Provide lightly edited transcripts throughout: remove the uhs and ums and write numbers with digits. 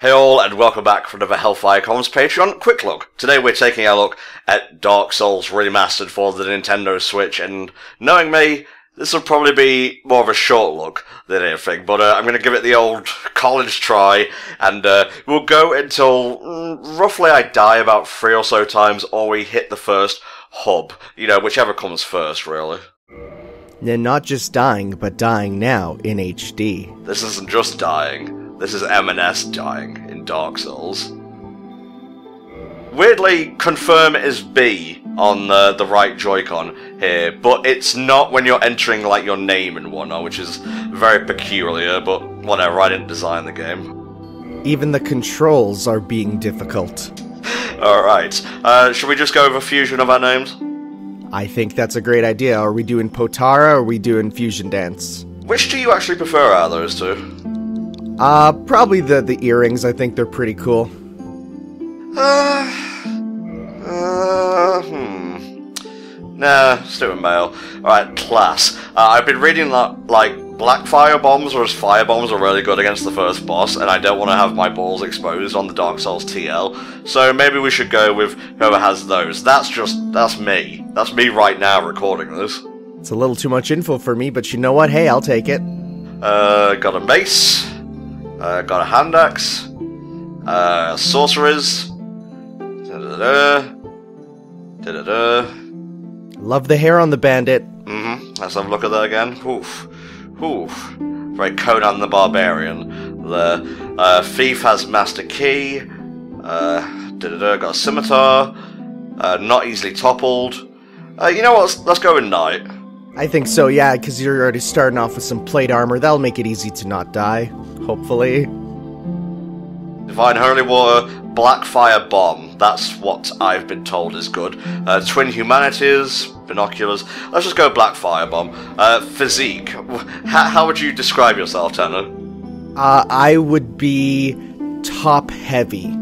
Hey all, and welcome back for another HellfireComms Patreon Quick Look. Today we're taking a look at Dark Souls Remastered for the Nintendo Switch, and knowing me, this will probably be more of a short look than anything, but I'm going to give it the old college try, and we'll go until roughly I die about 3 or so times, or we hit the first hub. You know, whichever comes first, really. And not just dying, but dying now in HD. This isn't just dying. This is M&S dying in Dark Souls. Weirdly, confirm is B on the right Joy-Con here, but it's not when you're entering like your name and whatnot, which is very peculiar, but whatever, I didn't design the game. Even the controls are being difficult. Alright, should we just go over fusion of our names? I think that's a great idea. Are we doing Potara or are we doing Fusion Dance? Which do you actually prefer out of those two? Probably the earrings. I think they're pretty cool. Nah, stick with male. Alright, class. I've been reading that, like, black fire bombs or fire bombs are really good against the first boss, and I don't want to have my balls exposed on the Dark Souls TL, so maybe we should go with whoever has those. That's me. That's me right now recording this. It's a little too much info for me, but you know what? Hey, I'll take it. Got a mace. Got a hand axe. Sorcerers. Love the hair on the bandit. Let's have a look at that again. Oof. Very Conan the Barbarian. The thief has master key. Got a scimitar. Not easily toppled. You know what? Let's go with knight. I think so, yeah, because you're already starting off with some plate armor. That'll make it easy to not die, hopefully. Divine Holy Water, Black Fire Bomb. That's what I've been told is good. Twin Humanities, Binoculars. Let's just go Black Fire Bomb. Physique. How would you describe yourself, Tanner? I would be top heavy.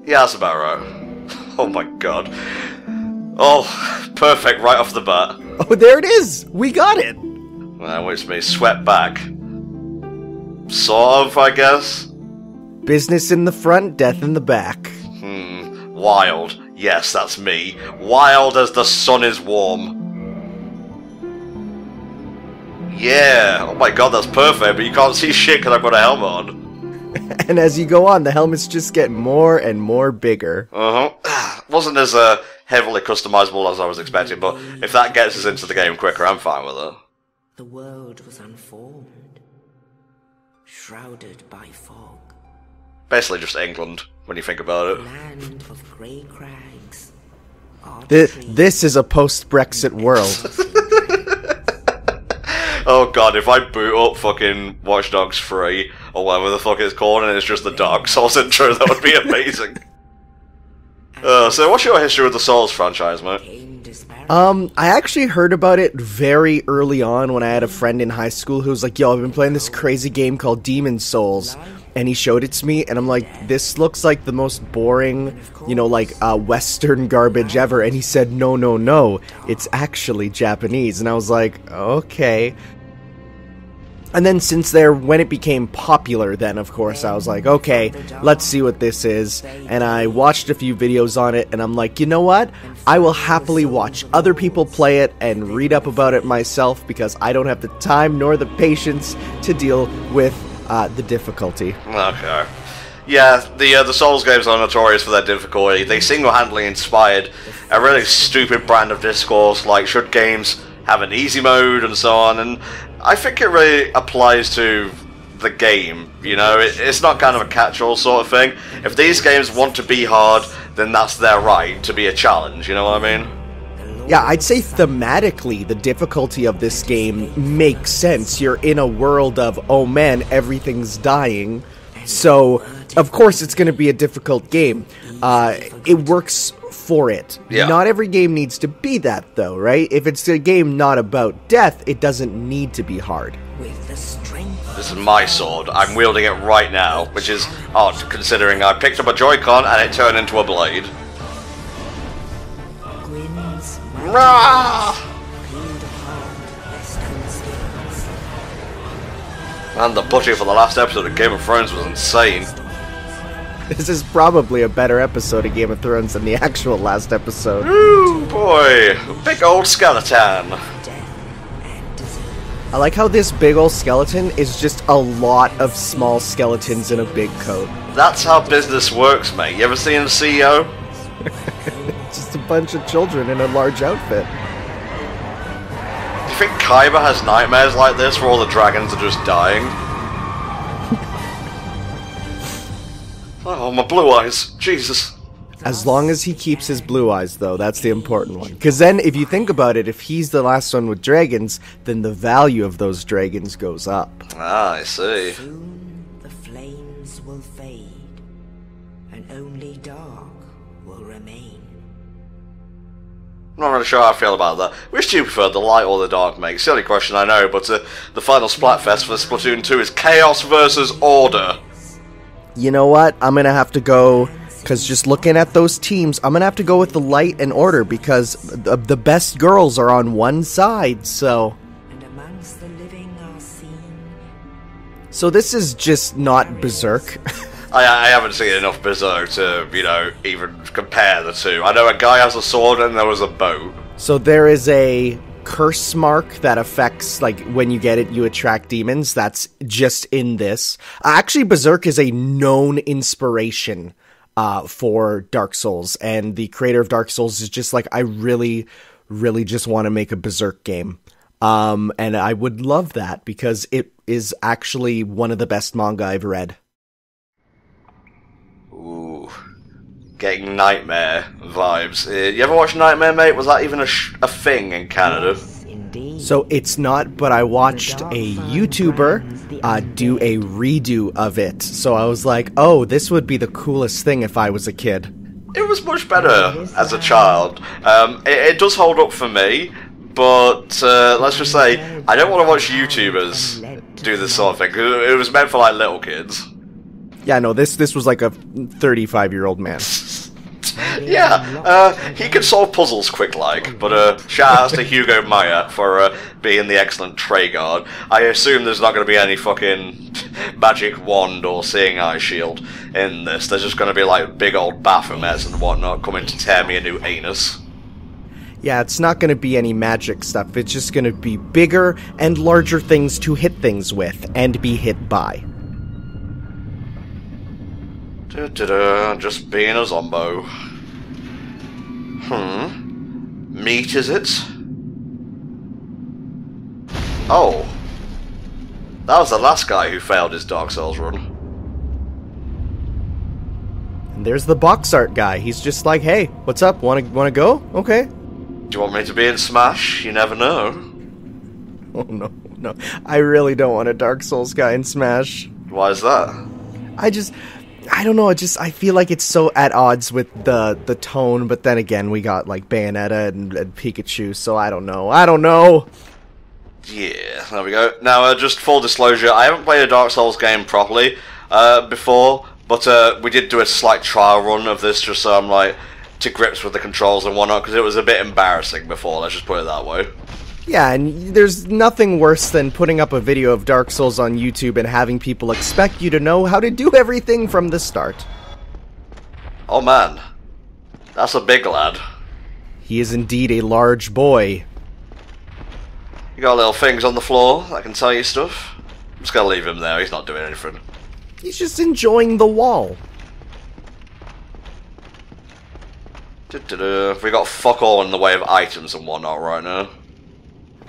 Yeah, that's about right. Oh my god. Oh, perfect right off the bat. Oh, there it is! We got it! Which means swept back. Sort of, I guess. Business in the front, death in the back. Wild. Yes, that's me. Wild as the sun is warm. Yeah. Oh my god, that's perfect, but you can't see shit because I've got a helmet on. And as you go on, the helmets just get more and more bigger. Wasn't as heavily customizable as I was expecting, but if that gets us into the game quicker, I'm fine with it. The world was unformed, shrouded by fog. Basically just England, when you think about it. Land of grey crags. This is a post-Brexit world. Oh god, if I boot up fucking Watch Dogs 3, or whatever the fuck it's called, and it's just the Dark Souls intro, that would be amazing. So what's your history with the Souls franchise, mate? I actually heard about it very early on when I had a friend in high school who was like, yo, I've been playing this crazy game called Demon Souls, and he showed it to me, and I'm like, this looks like the most boring, you know, like, Western garbage ever, and he said, no, it's actually Japanese, and I was like, okay. And then since there, when it became popular, then of course I was like, okay, let's see what this is. And I watched a few videos on it, and I'm like, you know what? I will happily watch other people play it and read up about it myself because I don't have the time nor the patience to deal with the difficulty. Okay. Yeah, the Souls games are notorious for their difficulty. They single-handedly inspired a really stupid brand of discourse, like should games have an easy mode and so on, and I think it really applies to the game, you know, it's not kind of a catch-all sort of thing. If these games want to be hard, then that's their right to be a challenge, you know what I mean? Yeah, I'd say thematically, the difficulty of this game makes sense. You're in a world of, oh man, everything's dying, so of course it's going to be a difficult game. It works for it. Yeah. Not every game needs to be that, though, right? If it's a game not about death, it doesn't need to be hard. This is my sword. I'm wielding it right now, which is odd, considering I picked up a Joy-Con and it turned into a blade. And the budget for the last episode of Game of Thrones was insane. This is probably a better episode of Game of Thrones than the actual last episode. Ooh, boy. Big old skeleton. I like how this big old skeleton is just a lot of small skeletons in a big coat. That's how business works, mate. You ever seen a CEO? Just a bunch of children in a large outfit. Do you think Kaiba has nightmares like this where all the dragons are just dying? Oh, my blue eyes. Jesus. As long as he keeps his blue eyes, though, that's the important one. Because then, if you think about it, if he's the last one with dragons, then the value of those dragons goes up. Ah, I see. Soon the flames will fade, and only dark will remain. I'm not really sure how I feel about that. Which do you prefer, the light or the dark, mate? Silly question, I know, but the final Splatfest for Splatoon 2 is Chaos versus Order. You know what? I'm gonna have to go... Because just looking at those teams, I'm going to have to go with the light and order because the best girls are on one side, so... And amongst the living are seen... So this is just not Berserk. I haven't seen enough Berserk to, you know, even compare the two. I know a guy has a sword and there was a bow. So there is a curse mark that affects, like, when you get it, you attract demons. That's just in this. Actually, Berserk is a known inspiration for Dark Souls, and the creator of Dark Souls is just like, I really, really just want to make a Berserk game. And I would love that, because it is actually one of the best manga I've read. Ooh. Getting Nightmare vibes. You ever watch Nightmare, mate? Was that even a thing in Canada? So it's not, but I watched a YouTuber do a redo of it. So I was like, oh, this would be the coolest thing if I was a kid. It was much better as a child. It does hold up for me, but let's just say, I don't want to watch YouTubers do this sort of thing. It was meant for, like, little kids. Yeah, no, this was like a 35-year-old man. Yeah, he can solve puzzles quick like, but shout outs to Hugo Maya for being the excellent tray guard. I assume there's not going to be any fucking magic wand or seeing eye shield in this. There's just going to be like big old Baphomets and whatnot coming to tear me a new anus. Yeah, it's not going to be any magic stuff. It's just going to be bigger and larger things to hit things with and be hit by. Just being a zombo. Meat, is it? Oh. That was the last guy who failed his Dark Souls run. And there's the box art guy. He's just like, hey, what's up? Wanna go? Okay. Do you want me to be in Smash? You never know. Oh, no. I really don't want a Dark Souls guy in Smash. Why is that? I don't know, I feel like it's so at odds with the tone, but then again, we got, like, Bayonetta and Pikachu, so I don't know. Yeah, there we go. Now, just full disclosure, I haven't played a Dark Souls game properly before, but we did do a slight trial run of this just so I'm, like, to grips with the controls and whatnot, because it was a bit embarrassing before, let's just put it that way. Yeah, and there's nothing worse than putting up a video of Dark Souls on YouTube and having people expect you to know how to do everything from the start. Oh man, that's a big lad. He is indeed a large boy. You got little things on the floor that can tell you stuff? I'm just gonna leave him there, he's not doing anything. He's just enjoying the wall. We got fuck all in the way of items and whatnot right now.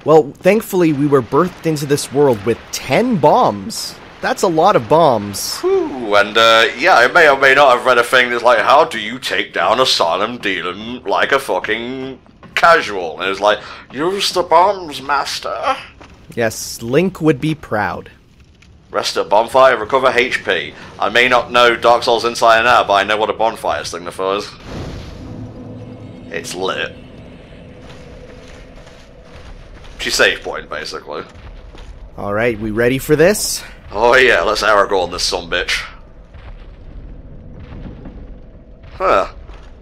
Well, thankfully we were birthed into this world with 10 bombs. That's a lot of bombs. Whew, and yeah, I may or may not have read a thing that's like, how do you take down Asylum dealing like a fucking casual? And it was like, use the bombs, master. Yes, Link would be proud. Rest at bonfire, recover HP. I may not know Dark Souls inside and out, but I know what a bonfire signifies. It's lit. She's save point, basically. Alright, we ready for this? Oh yeah, let's Aragorn this sumbitch. Huh.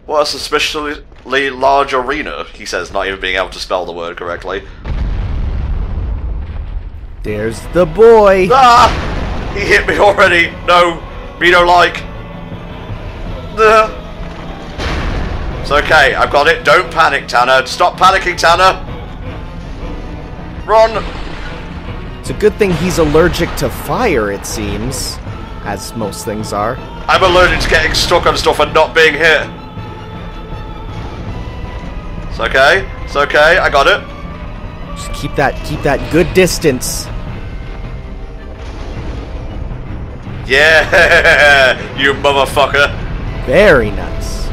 What a suspiciously large arena, he says, not even being able to spell the word correctly. There's the boy. Ah! He hit me already. No, me don't like. It's okay, I've got it. Don't panic, Tanner. Stop panicking, Tanner. Run. It's a good thing he's allergic to fire, it seems. As most things are. I'm allergic to getting stuck on stuff and not being hit. It's okay. It's okay. I got it. Just keep that good distance. Yeah, you motherfucker. Very nice.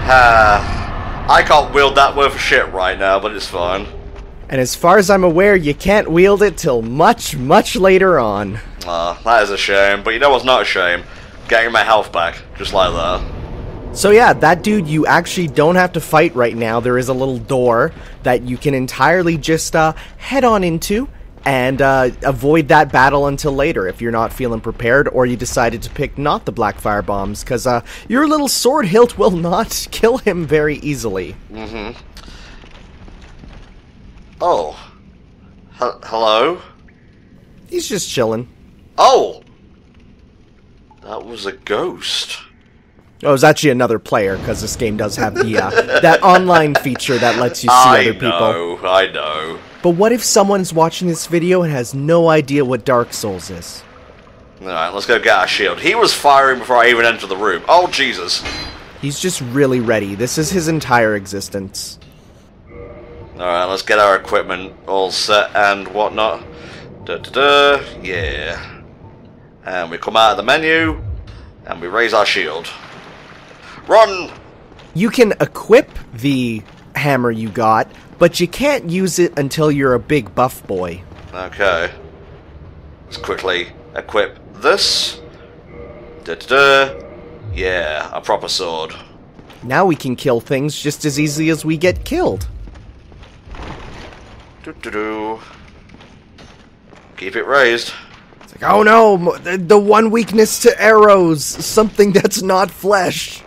I can't wield that worth of shit right now, but it's fine. And as far as I'm aware, you can't wield it till much, much later on. That is a shame. But you know what's not a shame? Getting my health back, just like that. So yeah, that dude you actually don't have to fight right now. There is a little door that you can entirely just head on into and avoid that battle until later if you're not feeling prepared or you decided to pick not the black fire bombs, because your little sword hilt will not kill him very easily. Mm-hmm. Oh. Hello? He's just chilling. Oh! That was a ghost. Oh, it's actually another player, because this game does have the that online feature that lets you see other people. I know. But what if someone's watching this video and has no idea what Dark Souls is? Alright, let's go get our shield. He was firing before I even entered the room. Oh, Jesus. He's just really ready. This is his entire existence. Alright, let's get our equipment all set and whatnot. Yeah. And we come out of the menu, and we raise our shield. Run! You can equip the hammer you got, but you can't use it until you're a big buff boy. Okay. Let's quickly equip this. Yeah, a proper sword. Now we can kill things just as easily as we get killed. Keep it raised. It's like, oh no, the one weakness to arrows, something that's not flesh.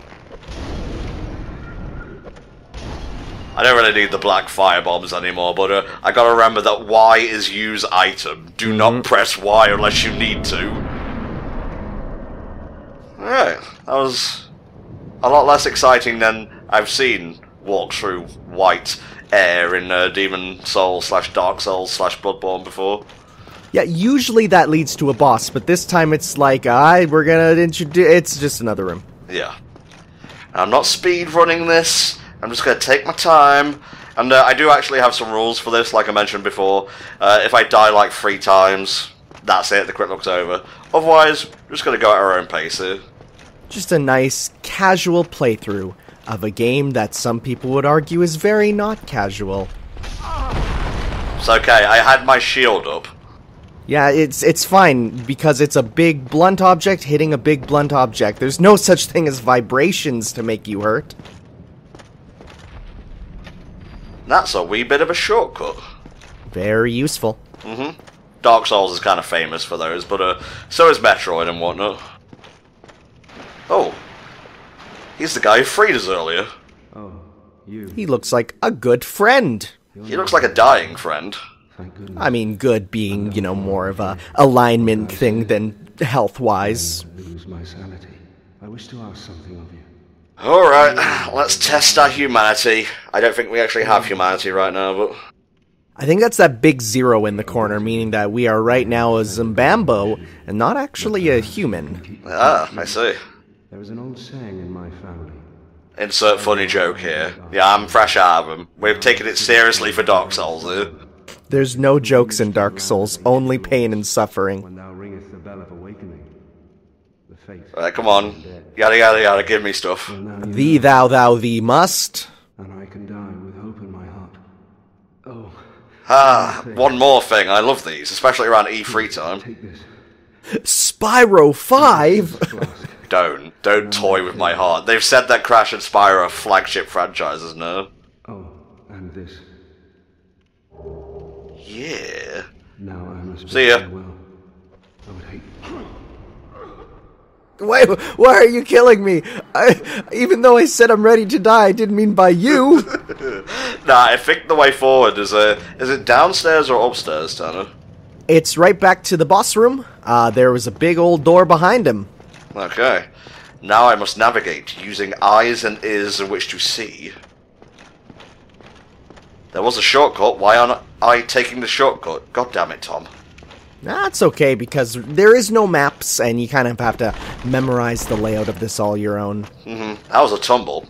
I don't really need the black fire bombs anymore, but I gotta remember that Y is use item. Do not press Y unless you need to. Alright, that was a lot less exciting than I've seen walk through white air in Demon Souls / Dark Souls / Bloodborne before. Yeah, usually that leads to a boss, but this time it's like, we're gonna introduce... It's just another room. Yeah. I'm not speed running this. I'm just gonna take my time. And I do actually have some rules for this, like I mentioned before. If I die like 3 times, that's it, the quick look's over. Otherwise, we're just gonna go at our own pace here. Just a nice, casual playthrough of a game that some people would argue is very not casual. It's okay, I had my shield up. Yeah, it's fine, because it's a big blunt object hitting a big blunt object. There's no such thing as vibrations to make you hurt. That's a wee bit of a shortcut. Very useful. Mm-hmm. Dark Souls is kind of famous for those, but so is Metroid and whatnot. Oh. He's the guy who freed us earlier. Oh, you. He looks like a good friend. He looks like a dying friend. Thank goodness. I mean, good being, you know, more of a alignment thing than health-wise. Lose my sanity. I wish to ask something of you. Alright, let's test our humanity. I don't think we actually have humanity right now, but... I think that's that big 0 in the corner, meaning that we are right now a Zimbambo, and not actually a human. Ah, I see. There is an old saying in my family. Insert funny joke here. Yeah, I'm fresh out of them. We've taken it seriously for Dark Souls here. There's no jokes in Dark Souls, only pain and suffering. When thou ringest the bell of awakening, the faith. Alright, come on. Yada yada yada, give me stuff. Thee, thou, thee must. And I can die with hope in my heart. Oh. Ah, one more thing. I love these, especially around E3 time. Take this. Spyro 5? Don't toy with my heart. They've said that Crash and Spyro are flagship franchises now. Oh, and this. Yeah. Now I must See ya. farewell. I would hate. Why are you killing me? Even though I said I'm ready to die, I didn't mean by you. Nah, I think the way forward is it downstairs or upstairs, Tanner? It's right back to the boss room. There was a big old door behind him. Okay. Now I must navigate, using eyes and ears in which to see. There was a shortcut, why aren't I taking the shortcut? God damn it, Tom. That's okay, because there is no maps, and you kind of have to memorize the layout of this all your own. That was a tumble.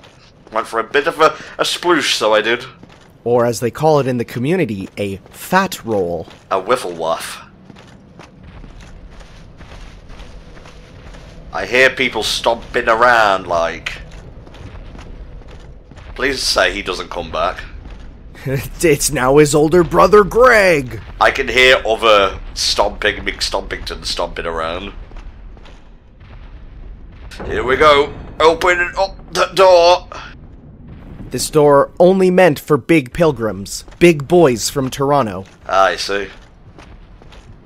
Went for a bit of a sploosh, so I did. Or as they call it in the community, a fat roll. A whiffle waff. I hear people stomping around like... Please say he doesn't come back. It's now his older brother, Greg! I can hear other McStompingtons stomping around. Here we go. Open up the door. This door only meant for big pilgrims. Big boys from Toronto. I see.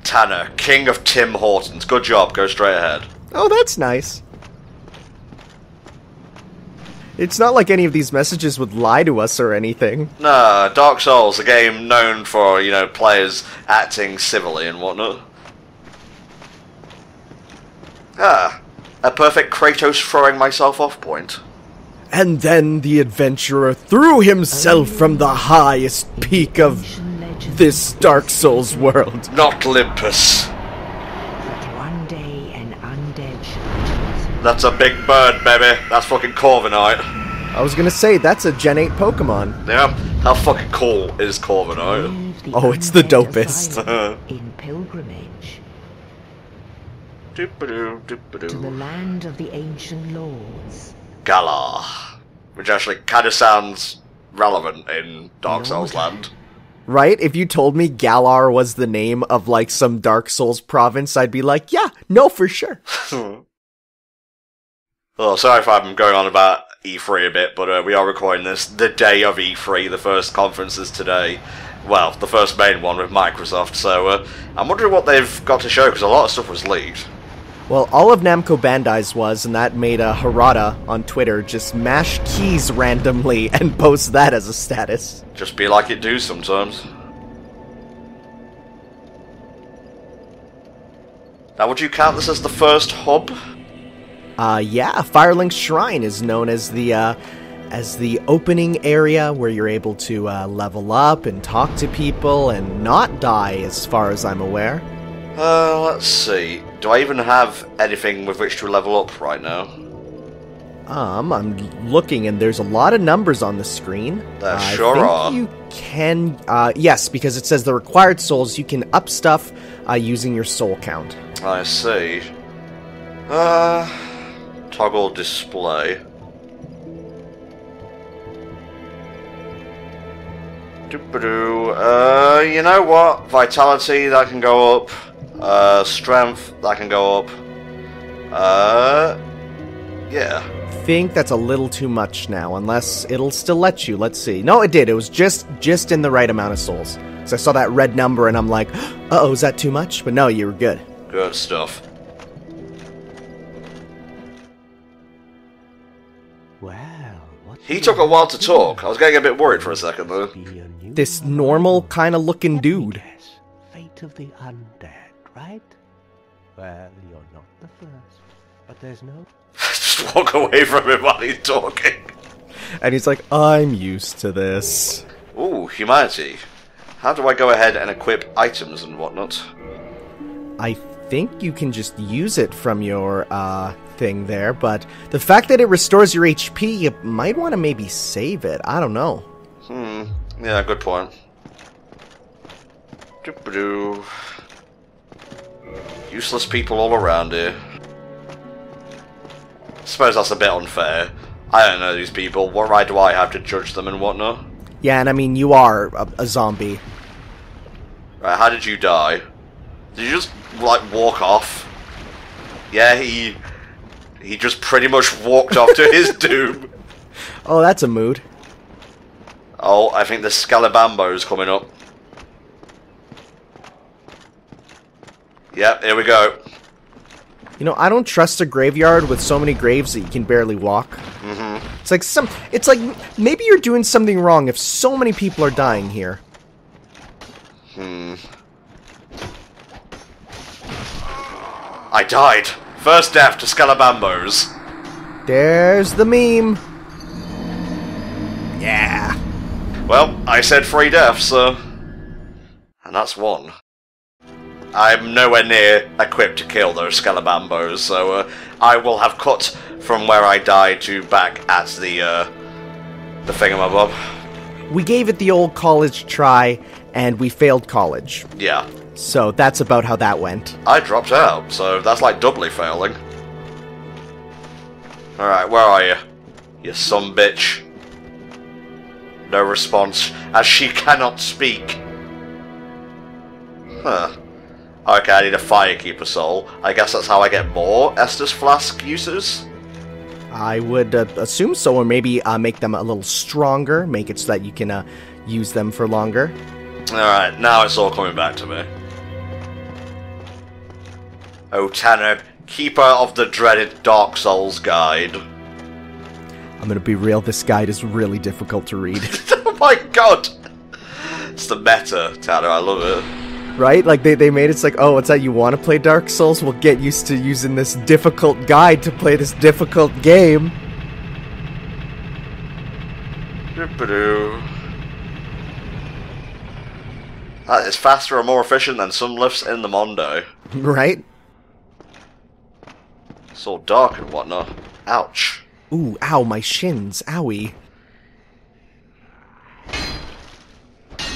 Tanner, king of Tim Hortons. Good job. Go straight ahead. Oh, that's nice. It's not like any of these messages would lie to us or anything. Nah, Dark Souls, a game known for, you know, players acting civilly and whatnot. Ah, a perfect Kratos throwing myself off point. And then the adventurer threw himself from the highest peak of this Dark Souls world. Not Olympus. But one day an undead shall. That's a big bird, baby. That's fucking Corviknight. I was gonna say, that's a Gen 8 Pokemon. Yeah, how fucking cool is Corviknight? Oh, it's the dopest. In pilgrimage Doop-a-doo, to the doop-a-doo. land of the ancient lords. Galar. Which actually kind of sounds relevant in Dark Souls land. Right? If you told me Galar was the name of, like, some Dark Souls province, I'd be like, yeah, no, for sure. Oh, sorry if I'm going on about E3 a bit, but we are recording this the day of E3. The first conference is today. Well, the first main one with Microsoft, so I'm wondering what they've got to show, because a lot of stuff was leaked. Well, all of Namco Bandai's was, and that made Harada on Twitter just mash keys randomly and post that as a status. Just be like it do sometimes. Now, would you count this as the first hub? Yeah, Firelink Shrine is known as the opening area where you're able to level up and talk to people and not die, as far as I'm aware. Let's see. Do I even have anything with which to level up right now? I'm looking and there's a lot of numbers on the screen. There sure are. You can, yes, because it says the required souls, you can up stuff using your soul count. I see. Toggle display. Doop-a-doo. You know what? Vitality, that can go up. Strength, that can go up. Yeah. I think that's a little too much now, unless it'll still let you. Let's see. No, it did. It was just in the right amount of souls. So I saw that red number and I'm like, uh-oh, is that too much? But no, you were good. Good stuff. Well, what He took a while to talk. I was getting a bit worried for a second, though. This normal kind of looking dude. Fate of the undead, right? Well, you're not the first, but there's no... Just walk away from him while he's talking. And he's like, I'm used to this. Ooh, humanity. How do I go ahead and equip items and whatnot? I think you can just use it from your, thing there, but the fact that it restores your HP, you might want to maybe save it. I don't know. Yeah, good point. Doop-a-doo. Useless people all around here. Suppose that's a bit unfair. I don't know these people. What right do I have to judge them and whatnot? Yeah, and I mean, you are a zombie. Right, how did you die? Did you just, like, walk off? Yeah, he just pretty much walked off to his doom. Oh, that's a mood. Oh, I think the Scalabambo's coming up. Yep, here we go. You know, I don't trust a graveyard with so many graves that you can barely walk. It's like maybe you're doing something wrong if so many people are dying here. I died. First death to Scalabambos. There's the meme. Yeah. Well, I said 3 deaths, so... And that's 1. I'm nowhere near equipped to kill those Scalabambos, so I will have cut from where I died to back at the thingamabob. We gave it the old college try, and we failed college. Yeah. So that's about how that went. I dropped out, so that's like doubly failing. Alright, where are you? You sumbitch. No response, as she cannot speak. Huh. Okay, I need a Firekeeper soul. I guess that's how I get more Estus Flask uses? I would assume so, or maybe make them a little stronger, make it so that you can use them for longer. Alright, now it's all coming back to me. Oh, Tanner, keeper of the dreaded Dark Souls guide. I'm gonna be real, this guide is really difficult to read. Oh my god! It's the meta, Tanner, I love it. Right? Like, they made it's like, oh, what's that, you want to play Dark Souls? Well, get used to using this difficult guide to play this difficult game. That is faster and more efficient than some lifts in the Mondo. Right? It's all dark and whatnot. Ouch. Ooh, ow, my shins. Owie.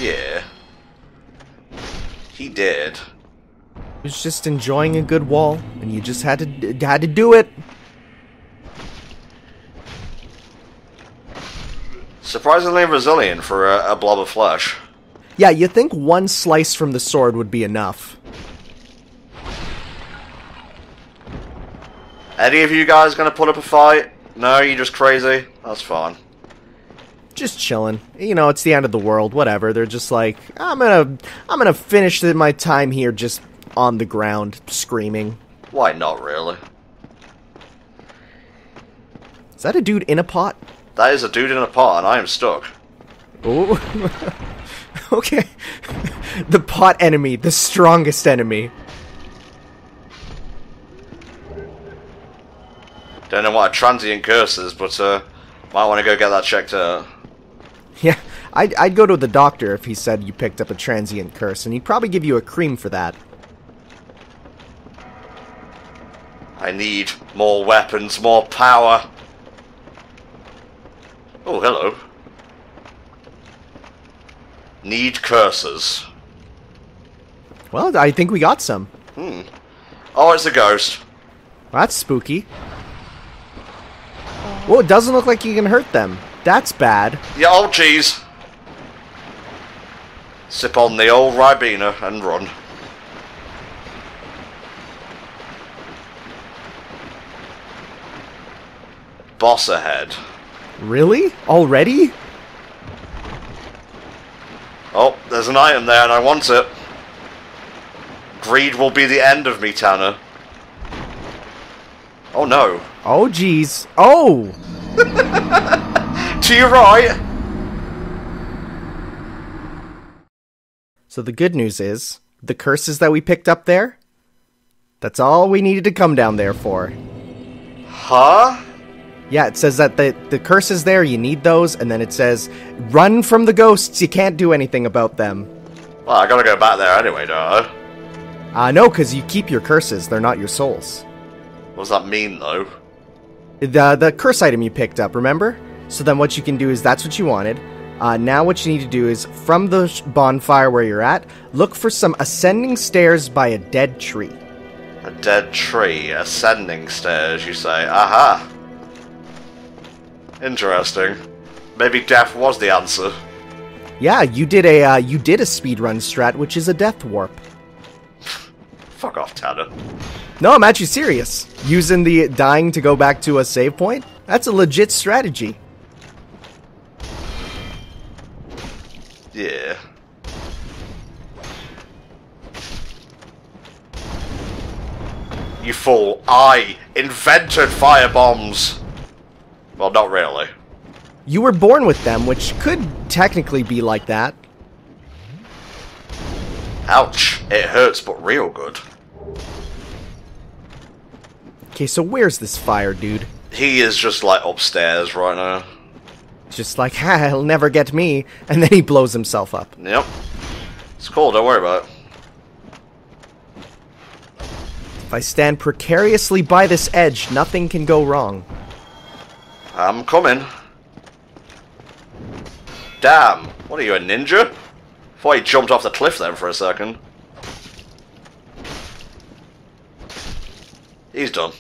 Yeah. He did. He was just enjoying a good wall, and you just had to do it. Surprisingly resilient for a blob of flesh. Yeah, you think one slice from the sword would be enough. Any of you guys gonna put up a fight? No, you just crazy? That's fine. Just chilling. You know, it's the end of the world, whatever. They're just like, I'm gonna finish my time here just on the ground, screaming. Why not, really? Is that a dude in a pot? That is a dude in a pot, and I am stuck. Oh. Okay. The pot enemy, the strongest enemy. Don't know what a transient curse is, but might want to go get that checked out. Yeah, I'd go to the doctor if he said you picked up a transient curse, and he'd probably give you a cream for that. I need more weapons, more power. Oh, hello. Need curses. Well, I think we got some. Oh, it's a ghost. Well, that's spooky. Well, it doesn't look like you can hurt them. That's bad. Yeah, oh jeez. Sip on the old Ribena and run. Boss ahead. Really? Already? Oh, there's an item there and I want it. Greed will be the end of me, Tanner. Oh no. Oh, jeez. Oh! To your right! So the good news is, the curses that we picked up there, that's all we needed to come down there for. Huh? Yeah, it says that the curse is there, you need those, and then it says, run from the ghosts, you can't do anything about them. Well, I gotta go back there anyway, don't I? No, because you keep your curses, they're not your souls. What does that mean, though? The curse item you picked up, remember? So then what you can do is, that's what you wanted. Now what you need to do is, from the bonfire where you're at, look for some ascending stairs by a dead tree. A dead tree, ascending stairs, you say. Aha! Interesting. Maybe death was the answer. Yeah, you did a speedrun strat, which is a death warp. Fuck off, Tanner. No, I'm actually serious. Using the dying to go back to a save point? That's a legit strategy. Yeah. You fool. I invented firebombs. Well, not really. You were born with them, which could technically be like that. Ouch. It hurts, but real good. Okay, so where's this fire dude? He is just, like, upstairs right now. Just like, ha, he'll never get me. And then he blows himself up. Yep. It's cool, don't worry about it. If I stand precariously by this edge, nothing can go wrong. I'm coming. Damn. What are you, a ninja? Thought he jumped off the cliff then for a second. He's done.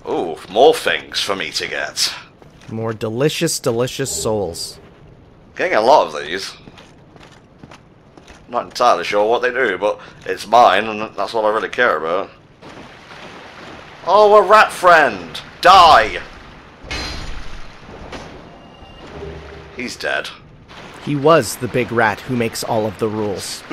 Ooh, more things for me to get. More delicious, delicious souls. Getting a lot of these. Not entirely sure what they do, but it's mine, and that's all I really care about. Oh, a rat friend! Die! He's dead. He was the big rat who makes all of the rules.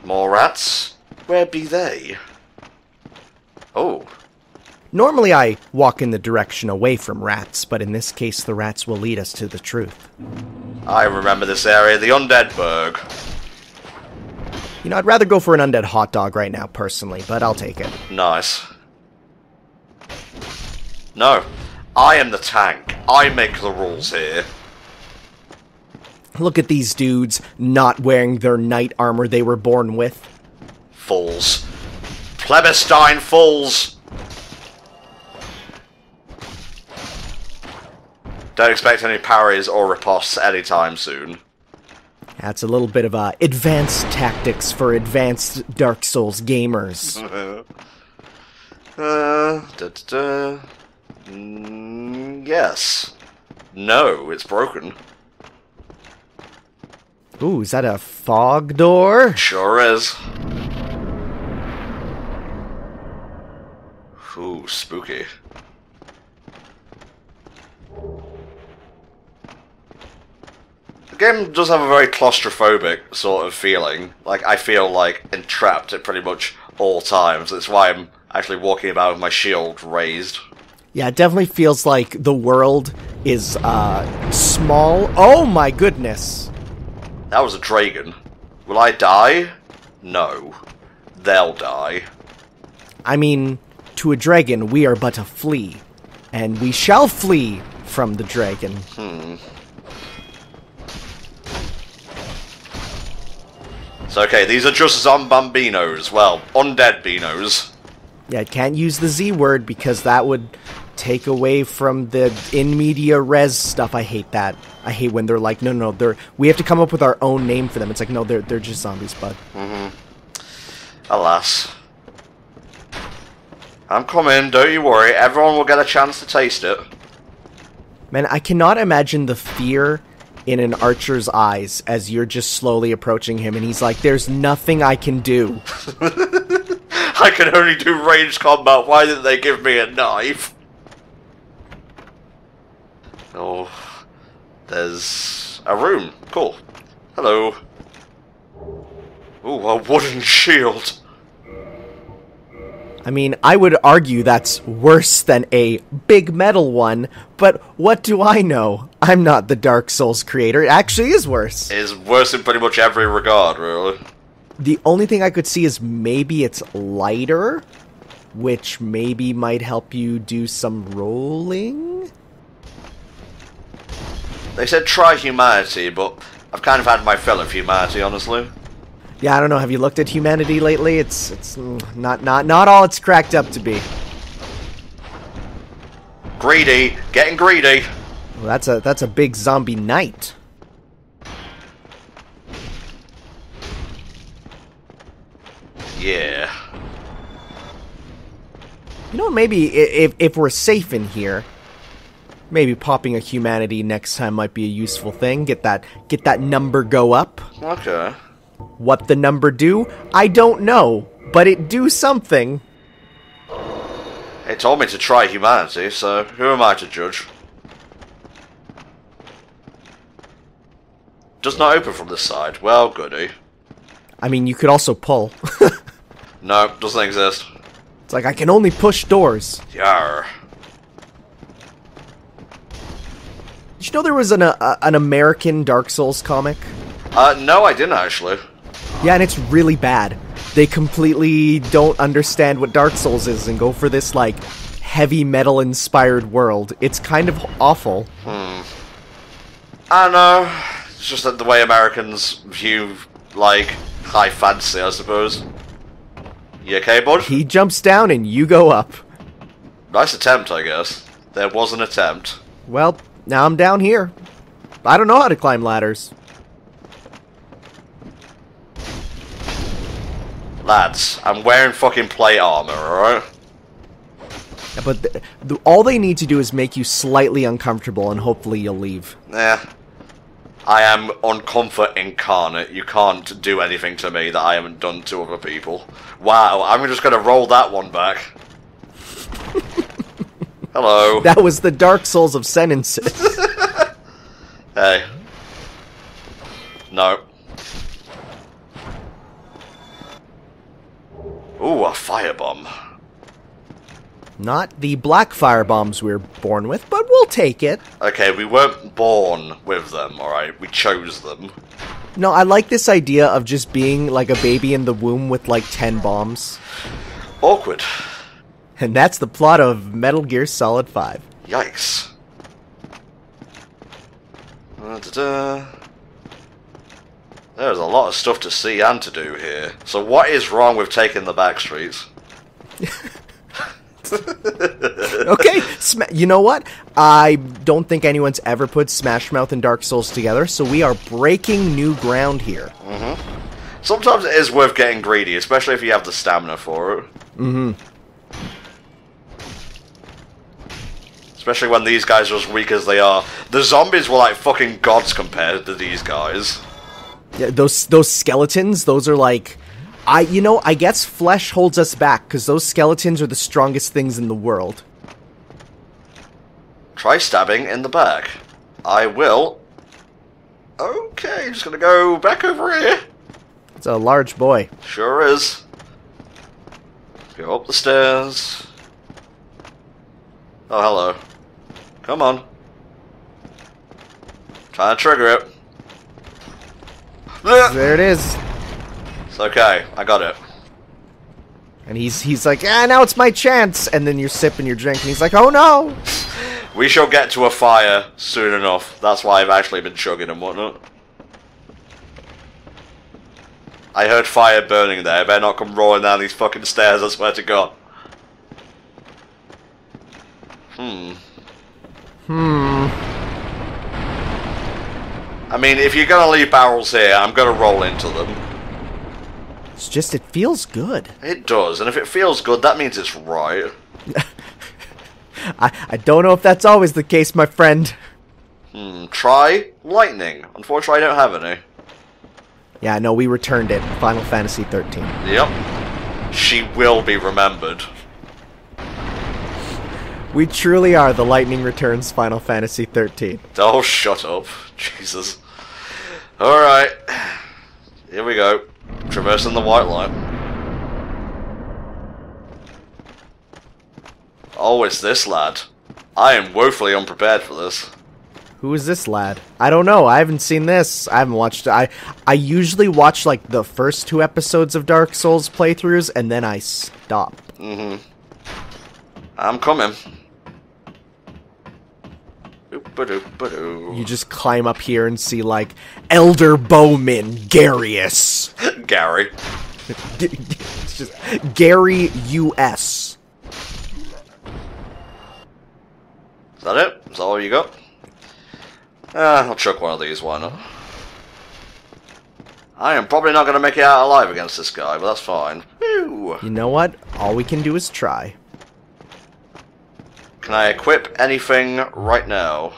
More rats? Where be they? Oh. Normally I walk in the direction away from rats, but in this case the rats will lead us to the truth. I remember this area, the Undead Burg. You know, I'd rather go for an undead hot dog right now, personally, but I'll take it. Nice. No. I am the tank. I make the rules here. Look at these dudes not wearing their knight armor they were born with. Fools. Plebistine fools! Don't expect any parries or riposts anytime soon. That's a little bit of advanced tactics for advanced Dark Souls gamers. Yes. No, it's broken. Ooh, is that a fog door? Sure is. Ooh, spooky. The game does have a very claustrophobic sort of feeling. Like, I feel like entrapped at pretty much all times. That's why I'm actually walking about with my shield raised. Yeah, it definitely feels like the world is small. Oh my goodness! That was a dragon. Will I die? No. They'll die. I mean, to a dragon, we are but a flea. And we shall flee from the dragon. So, okay, these are just zombambinos. Well, undead binos. Yeah, I can't use the Z word because that would take away from the in media res stuff. I hate that. I hate when they're like, no, we have to come up with our own name for them. It's like, no, they're just zombies, bud. Alas. I'm coming, don't you worry. Everyone will get a chance to taste it. Man, I cannot imagine the fear in an archer's eyes as you're just slowly approaching him and he's like, there's nothing I can do. I can only do ranged combat. Why didn't they give me a knife? Oh, there's a room. Cool. Hello. Ooh, a wooden shield. I mean, I would argue that's worse than a big metal one, but what do I know? I'm not the Dark Souls creator. It actually is worse. It is worse in pretty much every regard, really. The only thing I could see is maybe it's lighter, which maybe might help you do some rolling? They said try humanity, but I've kind of had my fill of humanity, honestly. Yeah, I don't know. Have you looked at humanity lately? It's not all it's cracked up to be. Greedy, getting greedy. Well, that's a big zombie knight. Yeah. You know, maybe if we're safe in here, maybe popping a humanity next time might be a useful thing. Get that number go up. Okay. What the number do, I don't know, but it do something. It told me to try humanity, so who am I to judge? Does not open from this side. Well, goody. I mean, you could also pull. No, doesn't exist. It's like, I can only push doors. Yarr. Did you know there was an American Dark Souls comic? No, I didn't actually. Yeah, and it's really bad. They completely don't understand what Dark Souls is and go for this, like, heavy metal-inspired world. It's kind of awful. I don't know. It's just that the way Americans view, like, high fantasy, I suppose. You okay, bud? He jumps down and you go up. Nice attempt, I guess. There was an attempt. Well, now I'm down here. I don't know how to climb ladders. Lads, I'm wearing fucking plate armor, alright? But all they need to do is make you slightly uncomfortable and hopefully you'll leave. I am uncomfort incarnate. You can't do anything to me that I haven't done to other people. Wow, I'm just gonna roll that one back. Hello. That was the Dark Souls of sentences. Hey. No. Ooh, a firebomb. Not the black firebombs we were born with, but we'll take it. Okay, we weren't born with them, alright? We chose them. No, I like this idea of just being like a baby in the womb with like 10 bombs. Awkward. And that's the plot of Metal Gear Solid 5. Yikes. There's a lot of stuff to see and to do here. So what is wrong with taking the back streets? Okay, you know what? I don't think anyone's ever put Smash Mouth and Dark Souls together, so we are breaking new ground here. Sometimes it is worth getting greedy, especially if you have the stamina for it. Especially when these guys are as weak as they are. The zombies were like fucking gods compared to these guys. Yeah, those skeletons, those are like... I guess flesh holds us back, because those skeletons are the strongest things in the world. Try stabbing in the back. I will. Okay, just gonna go back over here. It's a large boy. Sure is. Go up the stairs. Oh, hello. Come on. Trying to trigger it. There it is. It's okay, I got it. And he's like, now it's my chance. And then you're sipping your drink, and he's like, oh no. We shall get to a fire soon enough. That's why I've actually been chugging and whatnot. I heard fire burning there. I better not come rolling down these fucking stairs, I swear to God. I mean, if you're gonna leave barrels here, I'm gonna roll into them. It's just, it feels good. It does, and if it feels good, that means it's right. I don't know if that's always the case, my friend. Try lightning. Unfortunately, I don't have any. Yeah, no, we returned it. Final Fantasy 13. Yep. She will be remembered. We truly are the Lightning Returns Final Fantasy 13. Oh, shut up. Jesus. Alright. Here we go. Traversing the white line. Oh, it's this lad. I am woefully unprepared for this. Who is this lad? I don't know. I haven't seen this. I haven't watched... I usually watch, like, the first 2 episodes of Dark Souls playthroughs, and then I stop. I'm coming. You just climb up here and see, like, Elder Bowman Garius. Gary. It's just Gary U.S. Is that it? Is that all you got? I'll chuck one of these, why not? I am probably not going to make it out alive against this guy, but that's fine. Whew. You know what? All we can do is try. Can I equip anything right now?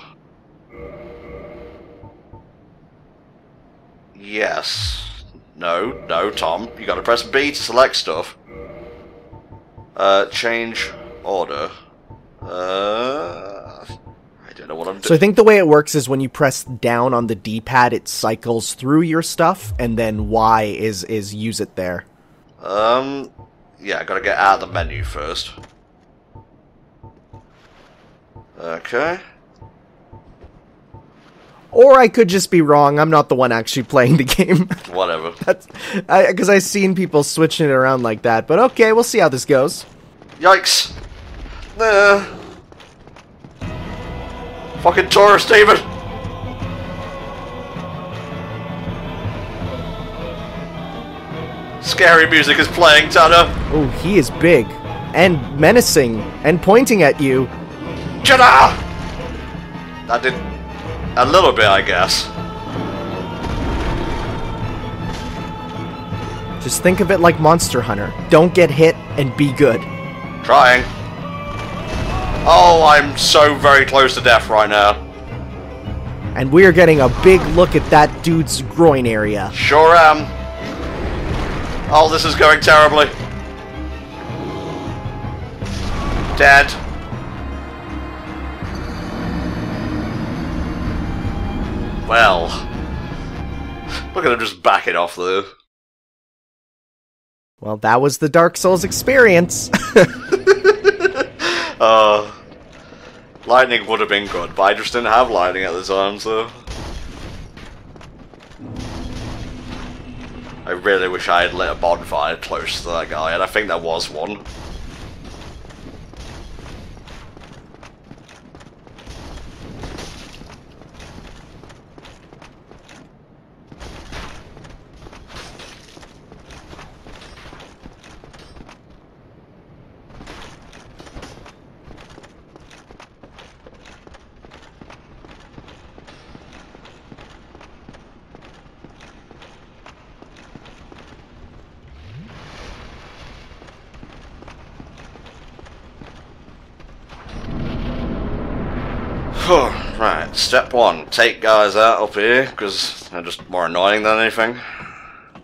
Yes. No, Tom. You gotta press B to select stuff. Change order. I don't know what I'm doing. So I think the way it works is when you press down on the D-pad, it cycles through your stuff, and then Y is use it there. Yeah, I gotta get out of the menu first. Okay. Or I could just be wrong. I'm not the one actually playing the game. Whatever. Because I've seen people switching it around like that. But okay, we'll see how this goes. Yikes. Fucking tourist, David. Scary music is playing, Tanner. Oh, he is big. And menacing. And pointing at you. Jada! That did a little bit, I guess. Just think of it like Monster Hunter. Don't get hit and be good. Trying. Oh, I'm so very close to death right now. And we're getting a big look at that dude's groin area. Sure am. Oh, this is going terribly. Dead. Well. Look at him just backing off though. Well, that was the Dark Souls experience. Lightning would have been good, but I just didn't have lightning at the time, so... I really wish I had lit a bonfire close to that guy, and I think there was one. Right, step one, take guys out up here, because they're just more annoying than anything.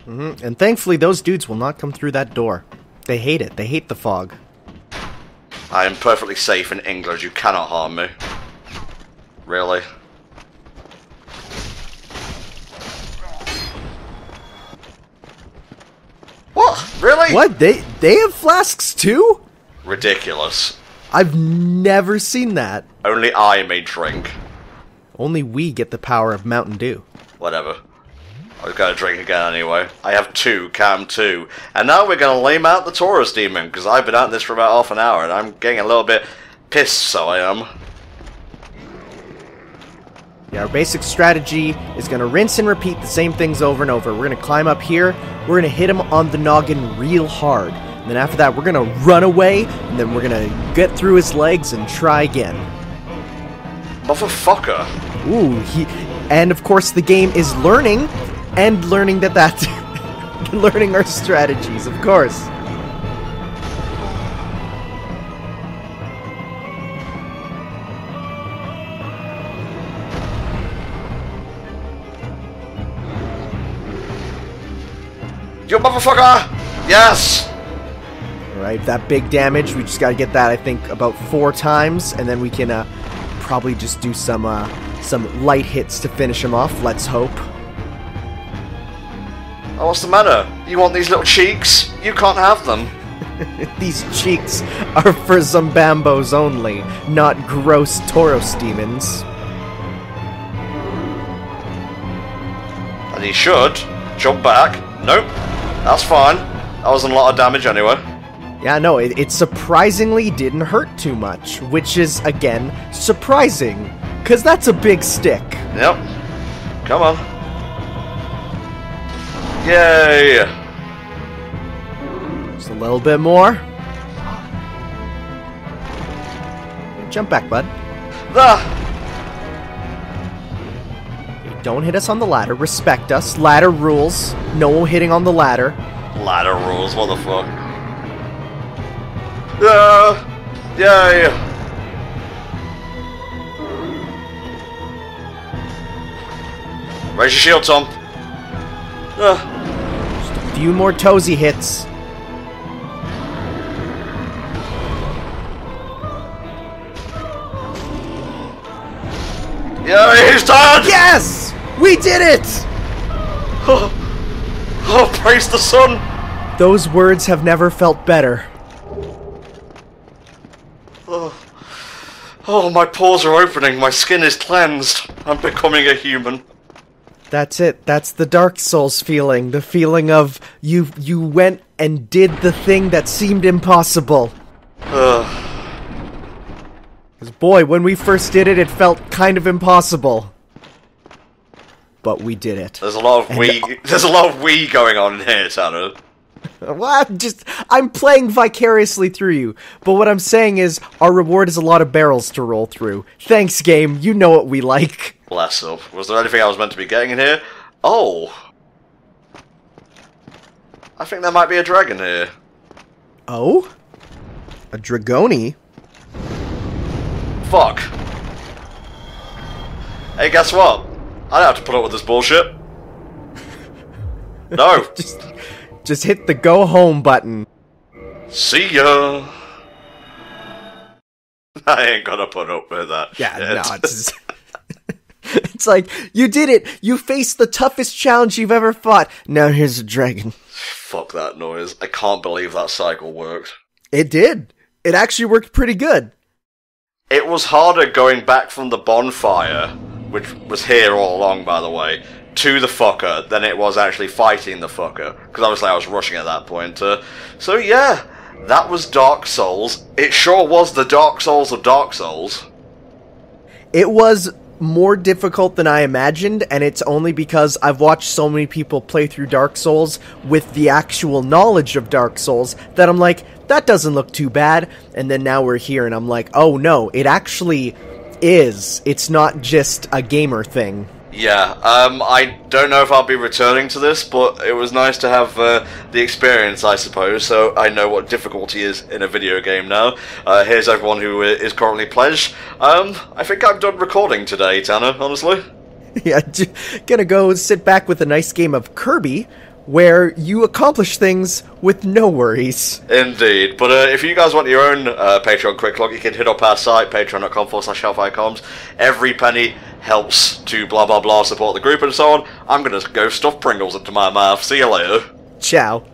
And thankfully those dudes will not come through that door. They hate it. They hate the fog. I am perfectly safe in England, you cannot harm me. Really? What? Really? What? They have flasks too? Ridiculous. I've never seen that. Only I may drink. Only we get the power of Mountain Dew. Whatever. I was gonna drink again anyway. I have two, Cam 2. And now we're gonna lame out the tourist demon, because I've been at this for about half an hour, and I'm getting a little bit pissed, so I am. Yeah, our basic strategy is going to rinse and repeat the same things over and over. We're going to climb up here, we're going to hit him on the noggin real hard. And then after that, we're going to run away, and then we're going to get through his legs and try again. Motherfucker. Ooh, and of course the game is learning, and learning that learning our strategies, of course. You motherfucker! Yes! Alright, that big damage, we just gotta get that, I think, about 4 times, and then we can probably just do some light hits to finish him off, let's hope. Oh, what's the matter? You want these little cheeks? You can't have them. These cheeks are for Zambambos only, not gross Tauros demons. And he should jump back. Nope. That's fine. That wasn't a lot of damage anyway. Yeah, no, it surprisingly didn't hurt too much, which is, again, surprising, because that's a big stick. Yep. Come on. Yay! Just a little bit more. Jump back, bud. Ah! Don't hit us on the ladder. Respect us. Ladder rules. No hitting on the ladder. Ladder rules, what the fuck? Yay! Raise your shield, Tom. Just a few more toesy hits. Yeah, he's dead! Yes! We did it! Oh, praise the sun! Those words have never felt better. Oh, my pores are opening, my skin is cleansed. I'm becoming a human. That's it. That's the Dark Souls feeling. The feeling of you went and did the thing that seemed impossible. Because boy, when we first did it, it felt kind of impossible. But we did it. There's a lot of there's a lot of we going on in here, Tanner. Well, I'm playing vicariously through you. But what I'm saying is, our reward is a lot of barrels to roll through. Thanks, game. You know what we like. Bless up. Was there anything I was meant to be getting in here? Oh. I think there might be a dragon here. Oh? A Dragoni? Fuck. Hey, guess what? I don't have to put up with this bullshit. No. Just hit the go home button. See ya. I ain't gonna put up with that. Yeah, shit. no, it's it's like, you did it! You faced the toughest challenge you've ever fought. Now here's a dragon. Fuck that noise. I can't believe that cycle worked. It did. It actually worked pretty good. It was harder going back from the bonfire, which was here all along, by the way, to the fucker than it was actually fighting the fucker. Because obviously I was rushing at that point. So yeah, that was Dark Souls. It sure was the Dark Souls of Dark Souls. It was more difficult than I imagined, and it's only because I've watched so many people play through Dark Souls with the actual knowledge of Dark Souls that I'm like, that doesn't look too bad. And then now we're here and I'm like, oh no, it actually is. It's not just a gamer thing. Yeah, I don't know if I'll be returning to this, but it was nice to have the experience, I suppose, so I know what difficulty is in a video game now. Here's everyone who is currently pledged. I think I'm done recording today, Tanner, honestly. Yeah, gonna go sit back with a nice game of Kirby, where you accomplish things with no worries. Indeed. But if you guys want your own Patreon Quick Look, you can hit up our site, patreon.com/HellfireComms. Every penny helps to blah blah blah support the group and so on. I'm gonna go stuff Pringles into my mouth. See you later. Ciao.